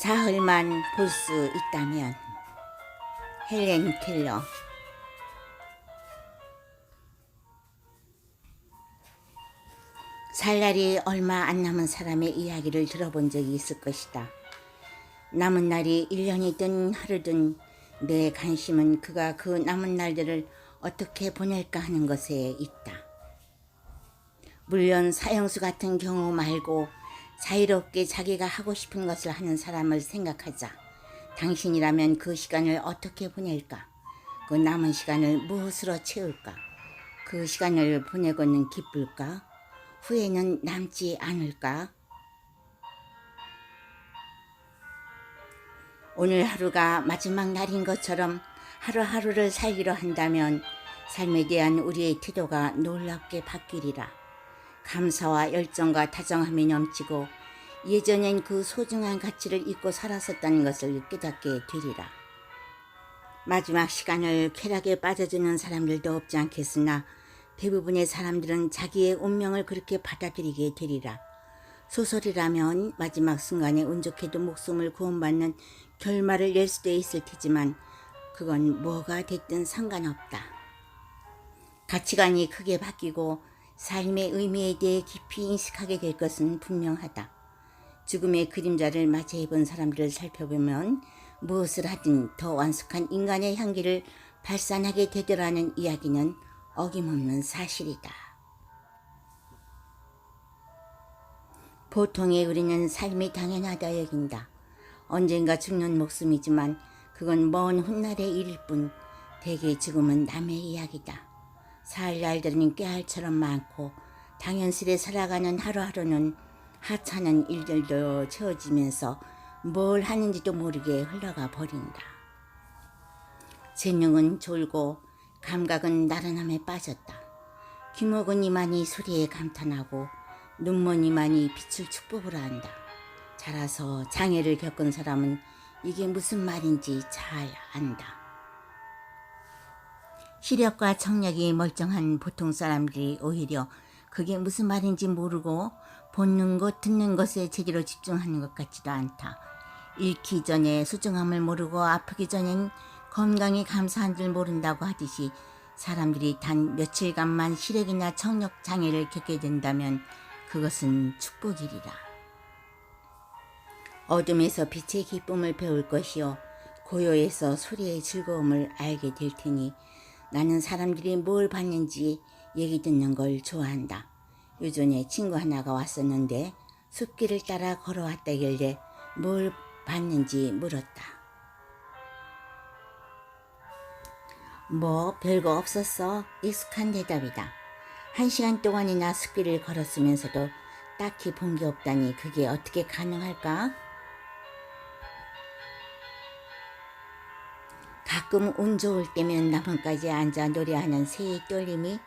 사흘만 볼 수 있다면. 헬렌 켈러. 살 날이 얼마 안 남은 사람의 이야기를 들어본 적이 있을 것이다. 남은 날이 1년이든 하루든 내 관심은 그가 그 남은 날들을 어떻게 보낼까 하는 것에 있다. 물론 사형수 같은 경우 말고 자유롭게 자기가 하고 싶은 것을 하는 사람을 생각하자. 당신이라면 그 시간을 어떻게 보낼까? 그 남은 시간을 무엇으로 채울까? 그 시간을 보내고는 기쁠까? 후회는 남지 않을까? 오늘 하루가 마지막 날인 것처럼 하루하루를 살기로 한다면 삶에 대한 우리의 태도가 놀랍게 바뀌리라. 감사와 열정과 다정함이 넘치고 예전엔 그 소중한 가치를 잊고 살았었다는 것을 깨닫게 되리라. 마지막 시간을 쾌락에 빠져주는 사람들도 없지 않겠으나 대부분의 사람들은 자기의 운명을 그렇게 받아들이게 되리라. 소설이라면 마지막 순간에 운 좋게도 목숨을 구원받는 결말을 낼 수도 있을 테지만 그건 뭐가 됐든 상관없다. 가치관이 크게 바뀌고 삶의 의미에 대해 깊이 인식하게 될 것은 분명하다. 죽음의 그림자를 맞이해본 사람들을 살펴보면 무엇을 하든 더 완숙한 인간의 향기를 발산하게 되더라는 이야기는 어김없는 사실이다. 보통의 우리는 삶이 당연하다 여긴다. 언젠가 죽는 목숨이지만 그건 먼 훗날의 일일 뿐 대개 죽음은 남의 이야기다. 살 날들은 깨알처럼 많고 당연스레 살아가는 하루하루는 하찮은 일들도 채워지면서 뭘 하는지도 모르게 흘러가 버린다. 재능은 졸고 감각은 나른함에 빠졌다. 귀먹은 이만이 소리에 감탄하고 눈먼 이만이 빛을 축복을 한다. 자라서 장애를 겪은 사람은 이게 무슨 말인지 잘 안다. 시력과 청력이 멀쩡한 보통 사람들이 오히려 그게 무슨 말인지 모르고 보는 것, 듣는 것에 제대로 집중하는 것 같지도 않다. 잃기 전에 소중함을 모르고 아프기 전엔 건강에 감사한 줄 모른다고 하듯이 사람들이 단 며칠간만 시력이나 청력 장애를 겪게 된다면 그것은 축복이리라. 어둠에서 빛의 기쁨을 배울 것이요 고요에서 소리의 즐거움을 알게 될 테니 나는 사람들이 뭘 봤는지 얘기 듣는 걸 좋아한다. 요전에 친구 하나가 왔었는데 숲길을 따라 걸어왔다길래 뭘 봤는지 물었다. 뭐 별거 없었어. 익숙한 대답이다. 1시간 동안이나 숲길을 걸었으면서도 딱히 본 게 없다니 그게 어떻게 가능할까? 가끔 운 좋을 때면 나뭇가지에 앉아 노래하는 새의 떨림이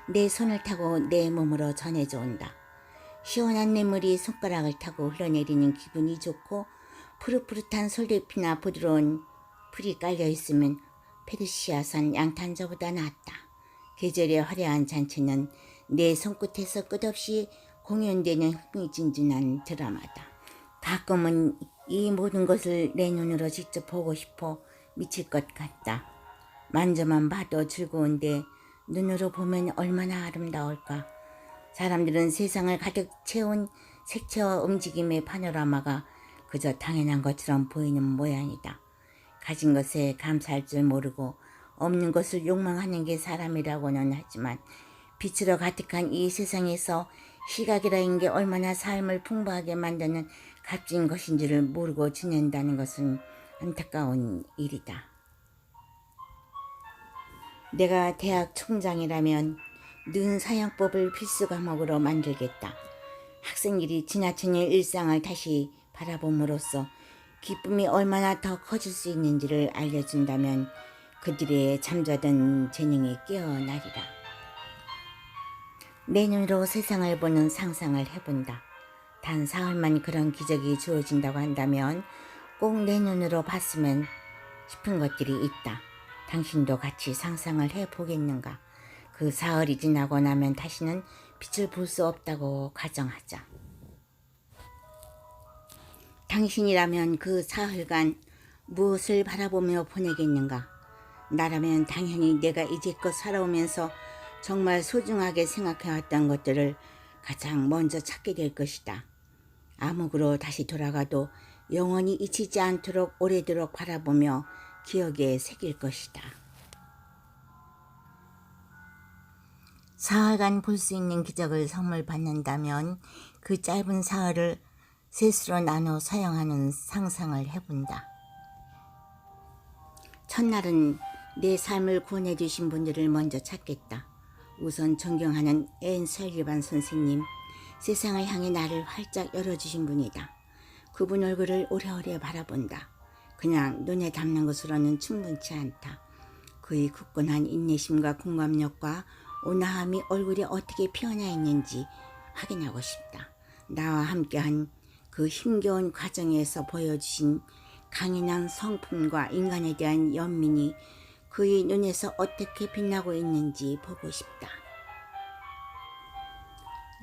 내 손을 타고 내 몸으로 전해져 온다. 시원한 냇물이 손가락을 타고 흘러내리는 기분이 좋고 푸릇푸릇한 솔잎이나 부드러운 풀이 깔려있으면 페르시아산 양탄자보다 낫다. 계절의 화려한 잔치는 내 손끝에서 끝없이 공연되는 흥미진진한 드라마다. 가끔은 이 모든 것을 내 눈으로 직접 보고 싶어 미칠 것 같다. 만져만 봐도 즐거운데 눈으로 보면 얼마나 아름다울까. 사람들은 세상을 가득 채운 색채와 움직임의 파노라마가 그저 당연한 것처럼 보이는 모양이다. 가진 것에 감사할 줄 모르고 없는 것을 욕망하는 게 사람이라고는 하지만 빛으로 가득한 이 세상에서 시각이라는 게 얼마나 삶을 풍부하게 만드는 값진 것인지를 모르고 지낸다는 것은 안타까운 일이다. 내가 대학 총장이라면 는 사형법을 필수 과목으로 만들겠다. 학생들이 지나치는 일상을 다시 바라봄으로써 기쁨이 얼마나 더 커질 수 있는지를 알려준다면 그들의 잠자던 재능이 깨어나리라. 내 눈으로 세상을 보는 상상을 해본다. 단 사흘만 그런 기적이 주어진다고 한다면 꼭 내 눈으로 봤으면 싶은 것들이 있다. 당신도 같이 상상을 해보겠는가? 그 사흘이 지나고 나면 다시는 빛을 볼 수 없다고 가정하자. 당신이라면 그 사흘간 무엇을 바라보며 보내겠는가? 나라면 당연히 내가 이제껏 살아오면서 정말 소중하게 생각해왔던 것들을 가장 먼저 찾게 될 것이다. 암흑으로 다시 돌아가도 영원히 잊히지 않도록 오래도록 바라보며 기억에 새길 것이다. 사흘간 볼 수 있는 기적을 선물 받는다면 그 짧은 사흘을 셋으로 나눠 사용하는 상상을 해본다. 첫날은 내 삶을 구원해 주신 분들을 먼저 찾겠다. 우선 존경하는 앤 설리반 선생님, 세상을 향해 나를 활짝 열어주신 분이다. 그분 얼굴을 오래오래 바라본다. 그냥 눈에 담는 것으로는 충분치 않다. 그의 굳건한 인내심과 공감력과 온화함이 얼굴에 어떻게 피어나 있는지 확인하고 싶다. 나와 함께한 그 힘겨운 과정에서 보여주신 강인한 성품과 인간에 대한 연민이 그의 눈에서 어떻게 빛나고 있는지 보고 싶다.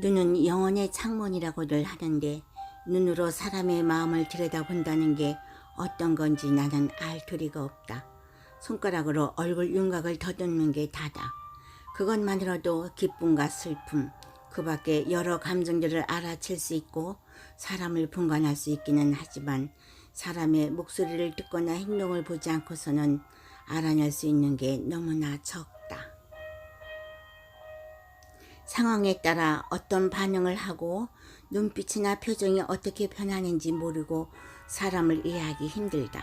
눈은 영혼의 창문이라고들 하는데 눈으로 사람의 마음을 들여다본다는 게 어떤 건지 나는 알 도리가 없다. 손가락으로 얼굴 윤곽을 더듬는 게 다다. 그것만으로도 기쁨과 슬픔, 그 밖에 여러 감정들을 알아챌 수 있고 사람을 분간할 수 있기는 하지만 사람의 목소리를 듣거나 행동을 보지 않고서는 알아낼 수 있는 게 너무나 적다. 상황에 따라 어떤 반응을 하고 눈빛이나 표정이 어떻게 변하는지 모르고 사람을 이해하기 힘들다.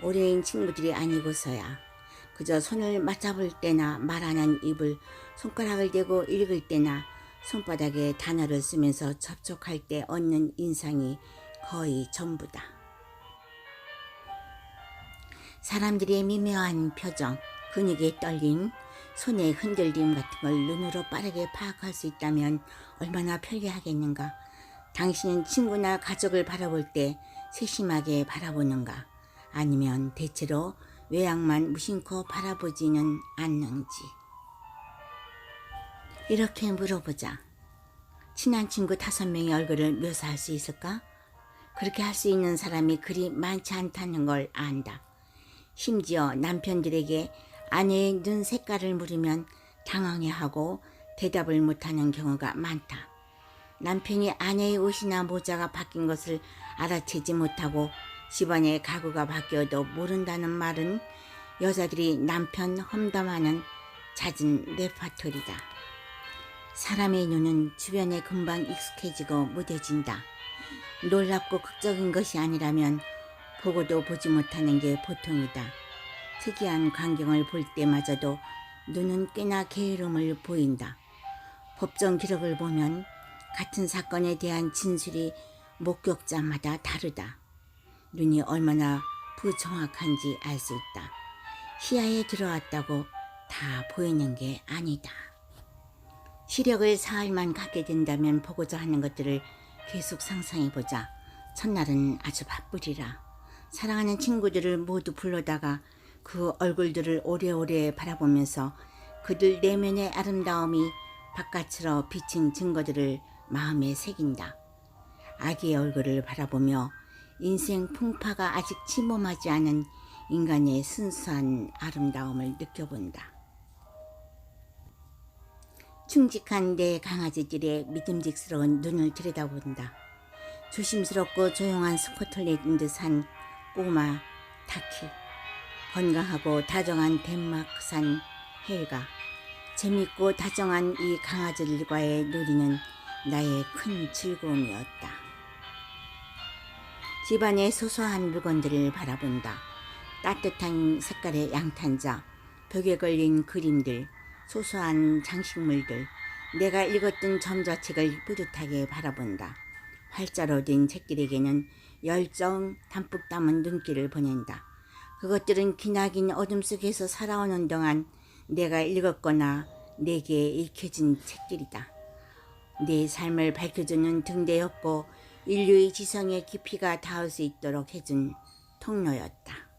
오래인 친구들이 아니고서야 그저 손을 맞잡을 때나 말하는 입을 손가락을 대고 읽을 때나 손바닥에 단어를 쓰면서 접촉할 때 얻는 인상이 거의 전부다. 사람들의 미묘한 표정, 근육의 떨림, 손의 흔들림 같은 걸 눈으로 빠르게 파악할 수 있다면 얼마나 편리하겠는가. 당신은 친구나 가족을 바라볼 때 세심하게 바라보는가? 아니면 대체로 외양만 무심코 바라보지는 않는지. 이렇게 물어보자. 친한 친구 5명의 얼굴을 묘사할 수 있을까? 그렇게 할 수 있는 사람이 그리 많지 않다는 걸 안다. 심지어 남편들에게 아내의 눈 색깔을 물으면 당황해하고 대답을 못하는 경우가 많다. 남편이 아내의 옷이나 모자가 바뀐 것을 알아채지 못하고 집안의 가구가 바뀌어도 모른다는 말은 여자들이 남편 험담하는 잦은 레파토리다. 사람의 눈은 주변에 금방 익숙해지고 무뎌진다. 놀랍고 극적인 것이 아니라면 보고도 보지 못하는 게 보통이다. 특이한 광경을 볼 때마저도 눈은 꽤나 게으름을 보인다. 법정 기록을 보면 같은 사건에 대한 진술이 목격자마다 다르다. 눈이 얼마나 부정확한지 알 수 있다. 시야에 들어왔다고 다 보이는 게 아니다. 시력을 사흘만 갖게 된다면 보고자 하는 것들을 계속 상상해보자. 첫날은 아주 바쁘리라. 사랑하는 친구들을 모두 불러다가 그 얼굴들을 오래오래 바라보면서 그들 내면의 아름다움이 바깥으로 비친 증거들을 마음에 새긴다. 아기의 얼굴을 바라보며 인생 풍파가 아직 침범하지 않은 인간의 순수한 아름다움을 느껴본다. 충직한 내 강아지들의 믿음직스러운 눈을 들여다본다. 조심스럽고 조용한 스코틀랜드 듯한 꼬마 타키, 건강하고 다정한 덴마크산 헬가, 재밌고 다정한 이 강아지들과의 놀이는 나의 큰 즐거움이었다. 집안의 소소한 물건들을 바라본다. 따뜻한 색깔의 양탄자, 벽에 걸린 그림들, 소소한 장식물들, 내가 읽었던 점자책을 뿌듯하게 바라본다. 활자로 된 책들에게는 열정 담뿍 담은 눈길을 보낸다. 그것들은 기나긴 어둠 속에서 살아오는 동안 내가 읽었거나 내게 읽혀진 책들이다. 내 삶을 밝혀주는 등대였고 인류의 지성의 깊이가 닿을 수 있도록 해준 통로였다.